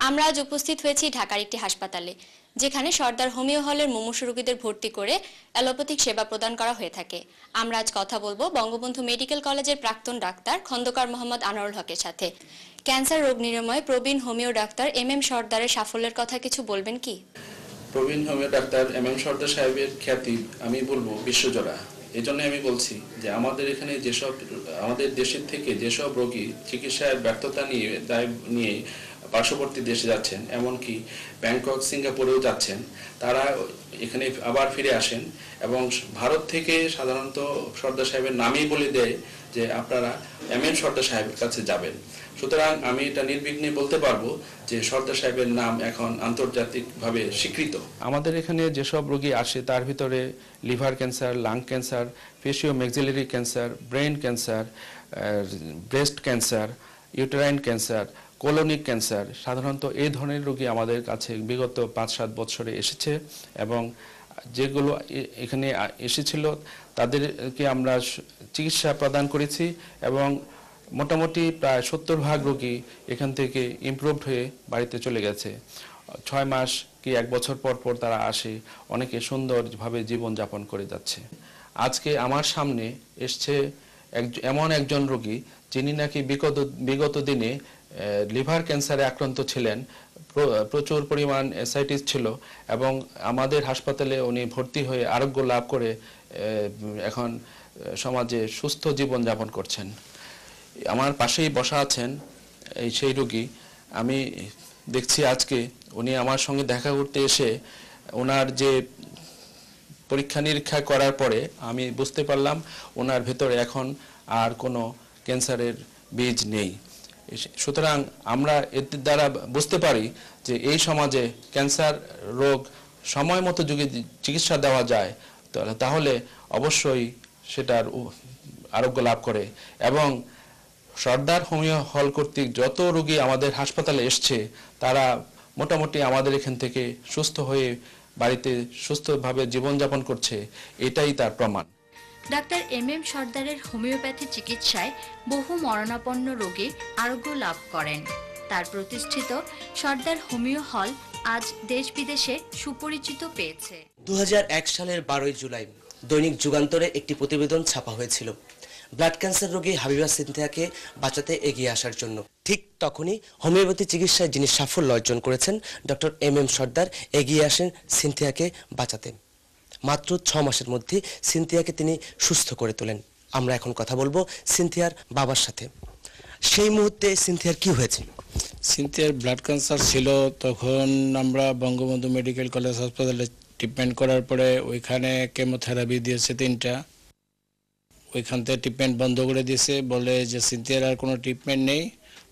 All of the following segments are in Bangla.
আমরা আজ উপস্থিত হয়েছি ঢাকার একটি হাসপাতালে, যেখানে সর্দার হোমিও হলের মুমূর্ষু রোগীদের ভর্তি করে অ্যালোপ্যাথিক সেবা প্রদান করা হয়ে থাকে। আমরা আজ কথা বলবো বঙ্গবন্ধু মেডিকেল কলেজের প্রাক্তন ডাক্তার খন্দকার মোহাম্মদ আনোয়ারুল হকের সাথে। ক্যান্সার রোগ নিরাময়ে প্রবীণ হোমিও ডাক্তার এম সর্দারের সাফল্যের কথা কিছু বলবেন কি? প্রবীণ হোমিও ডাক্তার এম সর্দার সাহেবের খ্যাতি আমি বলবো বিশ্বজোড়া। এই জন্য আমি বলছি যে আমাদের এখানে আমাদের দেশের থেকে যেসব রোগী চিকিৎসার ব্যর্থতা নিয়ে পার্শ্ববর্তী দেশে যাচ্ছেন, এমনকি ব্যাংকক সিঙ্গাপুরেও যাচ্ছেন, তারা এখানে আবার ফিরে আসেন এবং ভারত থেকে সাধারণত সর্দার সাহেবের নামেই বলে দেয় যে আপনারা এম সর্দার সাহেবের কাছে যাবেন। সুতরাং আমি এটা নির্বিঘ্নে বলতে পারবো যে সর্দার সাহেবের নাম এখন আন্তর্জাতিকভাবে স্বীকৃত। আমাদের এখানে যেসব রোগী আসে তার ভিতরে liver cancer, lung cancer, faciomaxillary cancer, brain cancer, breast cancer, uterine cancer, colonic cancer, সাধারণত এই ধরনের রোগী আমাদের কাছে বিগত 5-7 বছরে এসেছে এবং যেগুলো এখানে এসেছিল তাদেরকে আমরা চিকিৎসা প্রদান করেছি এবং মোটামুটি প্রায় 70% রোগী এখান থেকে ইমপ্রুভড হয়ে বাড়িতে চলে গেছে। 6 মাস কি 1 বছর পর তারা আসে, অনেকে সুন্দরভাবে জীবনযাপন করে যাচ্ছে। আজকে আমার সামনে এসছে এমন একজন রোগী যিনি নাকি বিগত দিনে লিভার ক্যান্সারে আক্রান্ত ছিলেন, প্রচুর পরিমাণ অ্যাসাইটিস ছিল এবং আমাদের হাসপাতালে উনি ভর্তি হয়ে আরোগ্য লাভ করে এখন সমাজে সুস্থ জীবনযাপন করছেন। আমার পাশেই বসা আছেন সেই রোগী। আমি দেখছি আজকে উনি আমার সঙ্গে দেখা করতে এসে ওনার যে পরীক্ষা নিরীক্ষা করার পরে আমি বুঝতে পারলাম ওনার ভেতরে এখন আর কোনো ক্যান্সারের বীজ নেই। সুতরাং আমরা এর দ্বারা বুঝতে পারি যে এই সমাজে ক্যান্সার রোগ সময় মতো যদি চিকিৎসা দেওয়া যায় তাহলে অবশ্যই সেটার আরোগ্য লাভ করে। এবং সর্দার হোমিও হল কর্তৃক যত রোগী আমাদের হাসপাতালে এসছে তারা মোটামুটি আমাদের এখান থেকে সুস্থ হয়ে বাড়িতে সুস্থভাবে জীবনযাপন করছে, এটাই তার প্রমাণ। ডাক্তার এম সর্দারের হোমিওপ্যাথি চিকিৎসায় বহু মরণাপন্ন রোগী আরোগ্য লাভ করেন। তার প্রতিষ্ঠিত সর্দার হোমিও হল আজ দেশ বিদেশে সুপরিচিত পেয়েছে। 2001 সালের 12 জুলাই দৈনিক যুগান্তরে একটি প্রতিবেদন ছাপা হয়েছিল ব্লাড ক্যান্সার রোগী হাবিবা সিনথিয়াকে বাঁচাতে এগিয়ে আসার জন্য। ঠিক তখনই হোমিওপ্যাথি চিকিৎসায় যিনি সাফল্য অর্জন করেছেন ডক্টর এম সর্দার এগিয়ে আসেন সিনথিয়াকে বাঁচাতে। মাত্র 6 মাসের মধ্যে সিনথিয়াকে তিনি সুস্থ করে তোলেন। আমরা এখন কথা বলবো সিনথিয়ার বাবার সাথে। সেই মুহূর্তে সিনথিয়ার কি হয়েছে? সিনথিয়ার ব্লাড ক্যান্সার ছিল। তখন আমরা বঙ্গবন্ধু মেডিকেল কলেজ হাসপাতালে ট্রিটমেন্ট করার পরে ওইখানে কেমোথেরাপি দিয়েছে 3টা। ওইখান থেকে ট্রিটমেন্ট বন্ধ করে দিয়েছে, বলে যে সিনথিয়ার আর কোনো ট্রিটমেন্ট নেই,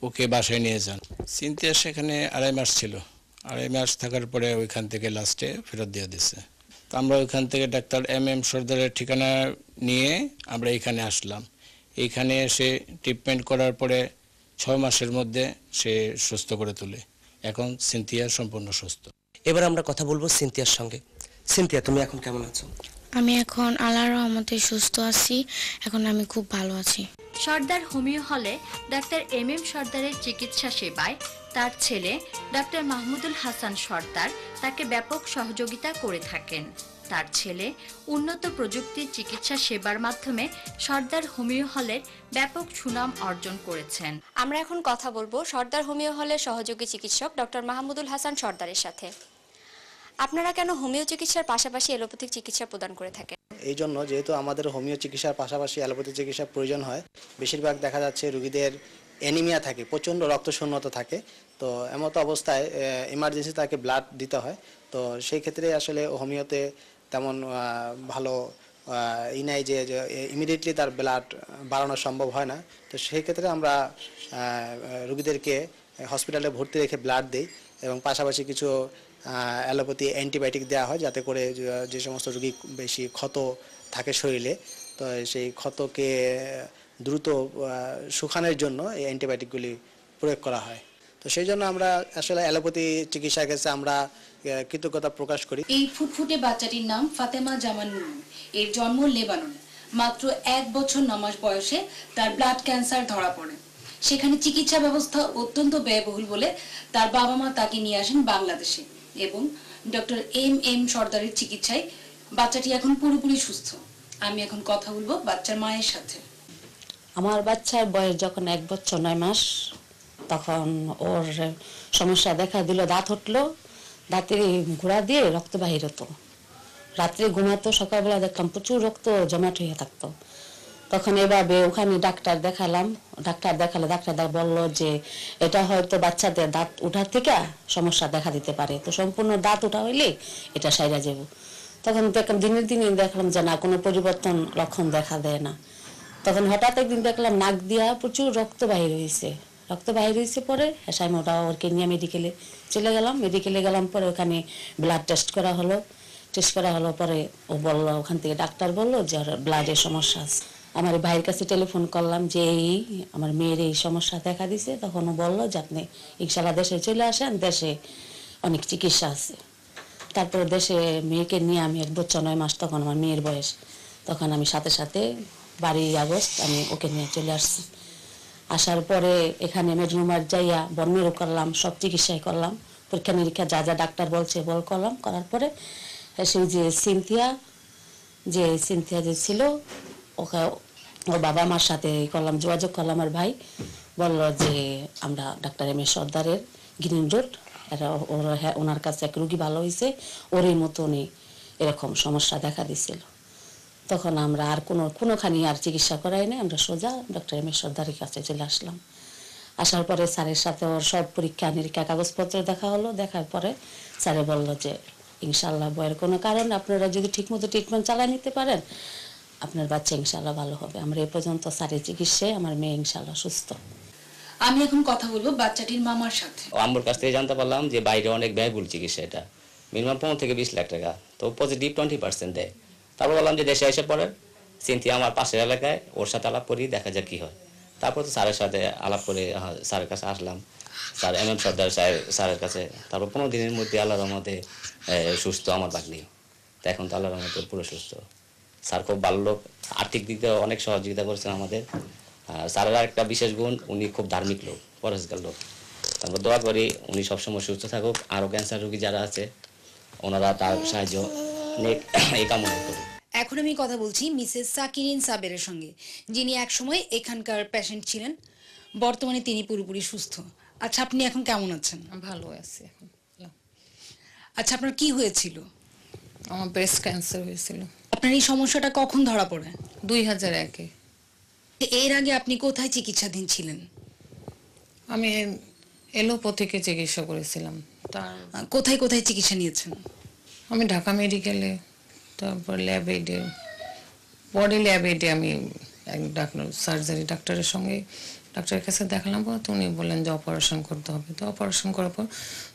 ওকে বাসায় নিয়ে যান। সিনথিয়া সেখানে 2.5 মাস ছিল। 2.5 মাস থাকার পরে ওইখান থেকে লাস্টে ফেরত দিয়ে দিয়েছে। তো আমরা ওইখান থেকে ডাক্তার এম সর্দারের ঠিকানা নিয়ে আমরা এইখানে আসলাম। এইখানে এসে ট্রিটমেন্ট করার পরে 6 মাসের মধ্যে সে সুস্থ করে তোলে। এখন সিনথিয়া সম্পূর্ণ সুস্থ। এবার আমরা কথা বলবো সিনথিয়ার সঙ্গে। সিনথিয়া, তুমি এখন কেমন আছো? আমি এখন আল্লাহর রহমতে সুস্থ আছি, এখন আমি খুব ভালো আছি। সর্দার হোমিও হলে ডাক্তার এম সর্দারের চিকিৎসা সেবায় তার ছেলে ডাক্তার মাহমুদুল হাসান সর্দার তাকে ব্যাপক সহযোগিতা করে থাকেন। তার ছেলে উন্নত প্রযুক্তির চিকিৎসা সেবার মাধ্যমে সর্দার হোমিও হলের ব্যাপক সুনাম অর্জন করেছেন। আমরা এখন কথা বলবো সর্দার হোমিও হলের সহযোগী চিকিৎসক ডক্টর মাহমুদুল হাসান সর্দারের সাথে। আপনারা কেন হোমিও চিকিৎসার পাশাপাশি অ্যালোপ্যাথিক চিকিৎসা প্রদান করে থাকেন? এই জন্য, যেহেতু আমাদের হোমিও চিকিৎসার পাশাপাশি অ্যালোপ্যাথি চিকিৎসার প্রয়োজন হয়। বেশিরভাগ দেখা যাচ্ছে রোগীদের অ্যানিমিয়া থাকে, প্রচণ্ড রক্তশূন্যতা থাকে। তো এমত অবস্থায় ইমার্জেন্সি তাকে ব্লাড দিতে হয়। তো সেই ক্ষেত্রে আসলে হোমিওতে তেমন ভালো নাই যে ইমিডিয়েটলি তার ব্লাড বাড়ানো সম্ভব হয় না। তো সেই ক্ষেত্রে আমরা রোগীদেরকে হসপিটালে ভর্তি রেখে ব্লাড দিই এবং পাশাপাশি কিছু অ্যালোপ্যাথি অ্যান্টিবায়োটিক দেওয়া হয়, যাতে করে যে সমস্ত রোগী বেশি ক্ষত থাকে শরীরে, তো সেই ক্ষতকে দ্রুত শুকানোর জন্য এই অ্যান্টিবায়োটিকগুলি প্রয়োগ করা হয়। তো সেই জন্য আমরা আসলে অ্যালোপ্যাথি চিকিৎসার কাছে আমরা কৃতজ্ঞতা প্রকাশ করি। এই ফুটফুটে বাচ্চাটির নাম ফাতেমা জামান নুরু। এর জন্ম লেবাননে। মাত্র 1 বছর 9 মাস বয়সে তার ব্লাড ক্যান্সার ধরা পড়ে। সেখানে চিকিৎসা ব্যবস্থা অত্যন্ত ব্যয়বহুল বলে তার বাবা মা তাকে নিয়ে আসেন বাংলাদেশে এবং ডক্টর এম সর্দারের চিকিৎসায় বাচ্চাটি এখন পুরোপুরি সুস্থ। আমি এখন কথা বলবো বাচ্চার মায়ের সাথে। আমার বাচ্চার বয়স যখন 1 বছর 9 মাস, তখন ওর সমস্যা দেখা দিল, দাঁত উঠলো, দাঁতে ঘোড়া দিয়ে রক্ত বাহির হতো, রাত্রে ঘুমাতো, সকালবেলা দেখলাম প্রচুর রক্ত জমাট হয়ে থাকতো। তখন এভাবে ওখানে ডাক্তার দেখালাম, ডাক্তার বললো যে এটা হয়তো বাচ্চাদের দাঁত উঠার থেকে সমস্যা দেখা দিতে পারে, তো সম্পূর্ণ দাঁত উঠা হইলে এটা সাইরা যাব। তখন দেখলাম দিনের দিনে দেখলাম যে না, কোনো পরিবর্তন লক্ষণ দেখা দেয় না। তখন হঠাৎ একদিন দেখলাম নাক দিয়া প্রচুর রক্ত বাহির হয়েছে পরে হ্যাঁ ওটা ওকে নিয়ে মেডিকেলে চলে গেলাম। মেডিকেলে গেলাম পরে ওখানে ব্লাড টেস্ট করা হলো পরে ও বললো, ওখান থেকে ডাক্তার বললো যে ওর ব্লাডের সমস্যা আছে। আমার ভাইয়ের কাছে টেলিফোন করলাম যে আমার মেয়ের এই সমস্যা দেখা দিছে। তখন ও বললো যে আপনি ইনশাল্লাহ দেশে চলে আসেন, দেশে অনেক চিকিৎসা আছে। তারপরে দেশে মেয়েকে নিয়ে আমি 1 বছর 9 মাস, তখন আমার মেয়ের বয়স, তখন আমি সাথে 12 আগস্ট আমি ওকে নিয়ে চলে আসছি। আসার পরে এখানে মেডরুমার যাইয়া বর্মেরও করলাম, সব চিকিৎসাই করলাম, পরীক্ষা নিরীক্ষা যা যা ডাক্তার বলছে করলাম। করার পরে সেই যে সিনথিয়া যে ছিল, ওকে ওর বাবা মার সাথে যোগাযোগ করলাম। আমার ভাই বলল যে আমরা ডাক্তার এম এ সর্দারের গ্রিন রোড, ওনার কাছে এক রুগী ভালো হয়েছে, ওরই মতনই এরকম সমস্যা দেখা দিছিল। তখন আমরা আর কোনোখানি আর চিকিৎসা করাই নাই, আমরা সোজা ডক্টর এম এ সর্দারের কাছে চলে আসলাম। আসার পরে স্যারের সাথে ওর সব পরীক্ষা নিরীক্ষা কাগজপত্র দেখা হলো। দেখার পরে স্যারে বলল যে ইনশাল্লাহ বয়ের কোনো কারণ, আপনারা যদি ঠিকমতো ট্রিটমেন্ট চালিয়ে নিতে পারেন আপনার বাচ্চা ইনশাল্লাহ ভালো হবে। আমরা এ পর্যন্ত স্যারের চিকিৎসায় আমার মেয়ে ইনশাল্লাহ সুস্থ। আমি এখন কথা বলবো বাচ্চাটির মামার সাথে। আমার কাছ থেকে জানতে পারলাম যে বাইরে অনেক ব্যয়বহুল চিকিৎসা, এটা মিনিমাম 15 থেকে 20 লাখ টাকা, তো পজিটিভ 20% দেয়। তারপর বললাম যে দেশে এসে পড়ে সিনথিয়া আমার পাশের এলাকায়, ওর সাথে আলাপ করি, দেখা যাক কি হয়। তারপর তো স্যারের সাথে আলাপ করে স্যারের কাছে আসলাম, স্যার এম সর্দার স্যারের কাছে। তারপর 15 দিনের মধ্যে আল্লাহর রহমতে সুস্থ আমার বাগনি। তো এখন তো আল্লাহর রহমতে পুরো সুস্থ। স্যার খুব ভালো লোক, আর্থিক দিক দিয়ে অনেক সহযোগিতা করেছেন আমাদের। স্যারের একটা বিশেষ গুণ, উনি খুব ধার্মিক লোক, পরেশগার লোক। তারপর দোয়া করি উনি সবসময় সুস্থ থাকুক, আরও ক্যান্সার রোগী যারা আছে ওনারা তার সাহায্য নেক, এই কামনা করি। এখন আমি কথা বলছি মিসেস সাকিরিন সাবেরের সঙ্গে, যিনি একসময় এখানকার পেশেন্ট ছিলেন, বর্তমানে তিনি পুরোপুরি সুস্থ। আচ্ছা, আপনি এখন কেমন আছেন? ভালো আছি এখন। আচ্ছা, আপনার কি হয়েছিল? আমার ব্রেস্ট ক্যান্সার হয়েছিল। আপনার এই সমস্যাটা কখন ধরা পড়ে? 2001-এ। এর আগে আপনি কোথায় চিকিৎসাধীন ছিলেন? আমি এলোপ্যাথিকে চিকিৎসা করেছিলাম। তার কোথায় কোথায় চিকিৎসা নিয়েছেন? আমি ঢাকা মেডিকেলে, তারপর ল্যাবেডে, বডি ল্যাবেডে আমি এক সার্জারি ডাক্তারের সঙ্গে ডাক্তারের কাছে দেখালাম পর, তো উনি বললেন যে অপারেশন করতে হবে। তো অপারেশন করার পর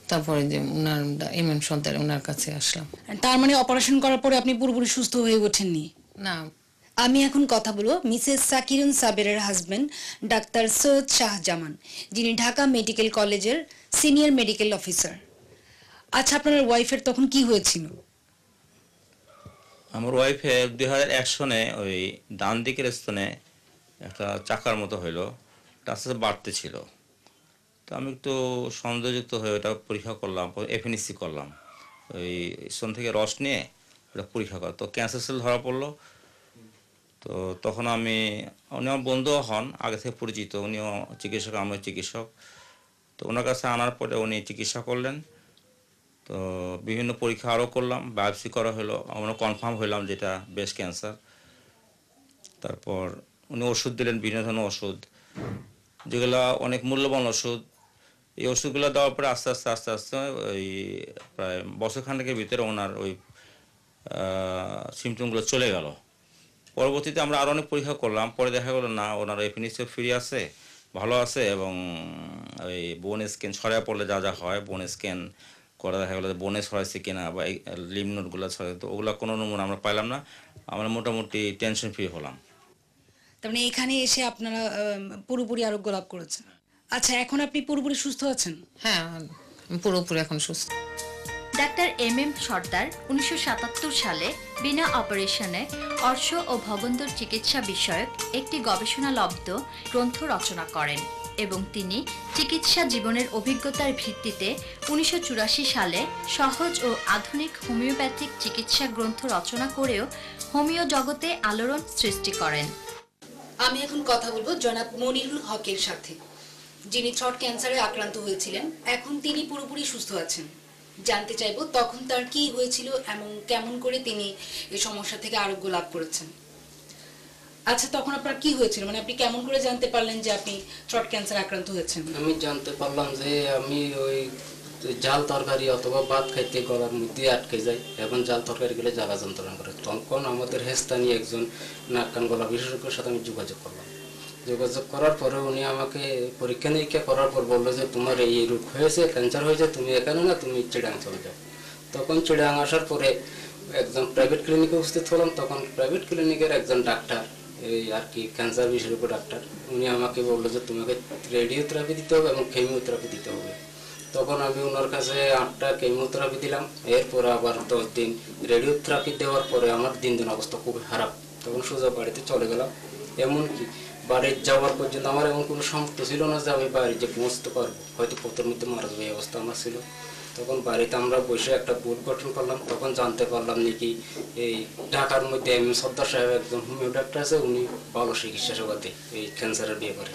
তারপরে যে ওনার এম সর্দার ওনার কাছে আসলাম। তার মানে অপারেশন করার পরে আপনি পুরোপুরি সুস্থ হয়ে ওঠেননি? না। আমি এখন কথা বলবো মিসেস সাকিরুন সাবেরের হাজবেন্ড ডাক্তার সৈয়দ শাহজামান, যিনি ঢাকা মেডিকেল কলেজের সিনিয়র মেডিকেল অফিসার। আচ্ছা, আপনার ওয়াইফের তখন কি হয়েছিল? আমার ওয়াইফের 2001 সনে ওই ডান দিকের স্তনে একটা চাকার মতো হইলো, আস্তে আস্তে বাড়তে ছিল। তো আমি একটু সন্দেহযুক্ত হয়ে ওটা পরীক্ষা করলাম, এফএনসি করলাম, ওই স্তন থেকে রস নিয়ে ওটা পরীক্ষা করা, তো ক্যান্সার সেল ধরা পড়লো। তো তখন উনি আমার বন্ধুও হন, আগে থেকে পরিচিত, উনিও চিকিৎসক, আমিও চিকিৎসক। তো ওনার কাছে আনার পরে উনি চিকিৎসা করলেন। তো বিভিন্ন পরীক্ষা আরও করলাম, বায়োপসি করা হলো, আমরা কনফার্ম হইলাম যেটা ব্রেস্ট ক্যান্সার। তারপর উনি ওষুধ দিলেন, বিভিন্ন ধরনের ওষুধ, যেগুলো অনেক মূল্যবান ওষুধ। এই ওষুধগুলো দেওয়ার পরে আস্তে আস্তে ওই প্রায় বছরখানেকের ভিতরে ওনার ওই সিমটমগুলো চলে গেল। পরবর্তীতে আমরা আরও অনেক পরীক্ষা করলাম, পরে দেখা গেলো না, ওনার এফএনসিও ফ্রি আছে, ভালো আছে, এবং ওই বোন স্ক্যান ছড়ায় পড়লে যা যা হয়, বোন স্ক্যান করে দেখা গেলো যে বোনে ছড়াইছে কিনা বা লিম্ফ নোডগুলো ছড়াই, তো ওগুলো কোনো নমুনা আমরা পাইলাম না। আমরা মোটামুটি টেনশন ফ্রি হলাম। তার মানে এখানে এসে আপনারা পুরোপুরি আরোগ্য লাভ করেছেন। আচ্ছা, এখন আপনি পুরোপুরি সুস্থ আছেন? হ্যাঁ, পুরোপুরি এখন সুস্থ। ডাক্তার এম সর্দার 1977 সালে বিনা অপারেশনে অর্শ ও ভগন্দর চিকিৎসা বিষয়ক একটি গবেষণালব্ধ গ্রন্থ রচনা করেন। এবং তিনি চিকিৎসা জীবনের অভিজ্ঞতার ভিত্তিতে 1984 সালে সহজ ও আধুনিক হোমিওপ্যাথিক চিকিৎসা গ্রন্থ রচনা করেও হোমিও জগতে আলোড়ন সৃষ্টি করেন। আমি এখন কথা বলবো জনাব মনিরুল হকের সাথে, যিনি থ্রট ক্যান্সারে আক্রান্ত হয়েছিলেন। এখন তিনি পুরোপুরি সুস্থ আছেন। জানতে চাইবো তখন তার কি হয়েছিল এবং কেমন করে তিনি এই সমস্যা থেকে আরোগ্য লাভ করেছেন। আচ্ছা, তখন আপনার কি হয়েছিল, মানে আপনি কেমন করে জানতে পারলেন যে আপনি থ্রট ক্যান্সার আক্রান্ত হয়েছেন? আমি জানতে পারলাম যে আমি ওই জাল তরকারি অথবা ভাত খাইতে গলার মধ্যে আটকে যায় এবং জাল তরকারি গেলে জ্বালা যন্ত্রণা করে। তখন আমাদের হেস্তানি একজন নাক কান গলা বিশেষজ্ঞের সাথে আমি যোগাযোগ করলাম। যোগাযোগ করার পরে উনি আমাকে পরীক্ষা নিরীক্ষা করার পর বললো যে তোমার এই রোগ হয়েছে, ক্যান্সার হয়েছে, তুমি এখানে না, তুমি চিড়াং চলে যাও। তখন চিড়াং আসার পরে একজন প্রাইভেট ক্লিনিকে উপস্থিত হলাম। তখন প্রাইভেট ক্লিনিকের একজন ডাক্তার, এই আর কি ক্যান্সার বিশেষজ্ঞ ডাক্তার, উনি আমাকে বললো যে তোমাকে রেডিওথেরাপি দিতে হবে এবং কেমিওথেরাপি দিতে হবে। তখন আমি ওনার কাছে 8টা কেমিওথেরাপি দিলাম। এরপর আবার 10 দিন রেডিওথেরাপি দেওয়ার পরে আমার দিন অবস্থা খুব খারাপ। তখন সোজা বাড়িতে চলে গেলাম। এমনকি বাড়ির যাওয়ার পর্যন্ত আমার এমন কোনো সামর্থ্য ছিল না যে আমি বাড়ি যে পৌঁছতে পারবো, হয়তো পথের মধ্যে মারা যাবে এই অবস্থা আমার ছিল। তখন বাড়িতে আমরা বসে একটা বোর্ড গঠন করলাম। তখন জানতে পারলাম নাকি এই ঢাকার মধ্যে এম সর্দার সাহেব একজন হোমিও ডাক্তার আছে, উনি ভালো চিকিৎসা সেবা দেয় এই ক্যান্সারের ব্যাপারে।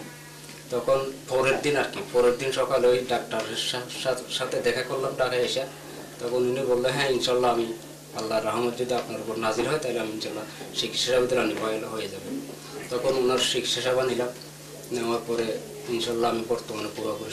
তখন পরের দিন সকালে ওই ডাক্তারের সাথে দেখা করলাম ঢাকায় এসে। তখন উনি বললেন হ্যাঁ ইনশাল্লাহ আমি আল্লাহর রহমত যদি আপনার উপর নাজিল হয় তাহলে আমি ইনশাল্লাহ চিকিৎসা সেবা দিলে নির্ভর হয়ে যাবে। তখন ওনার চিকিৎসা সেবা নিলাম। নেওয়ার পরে ইনশাল্লাহ আমি বর্তমানে পুরোপুরি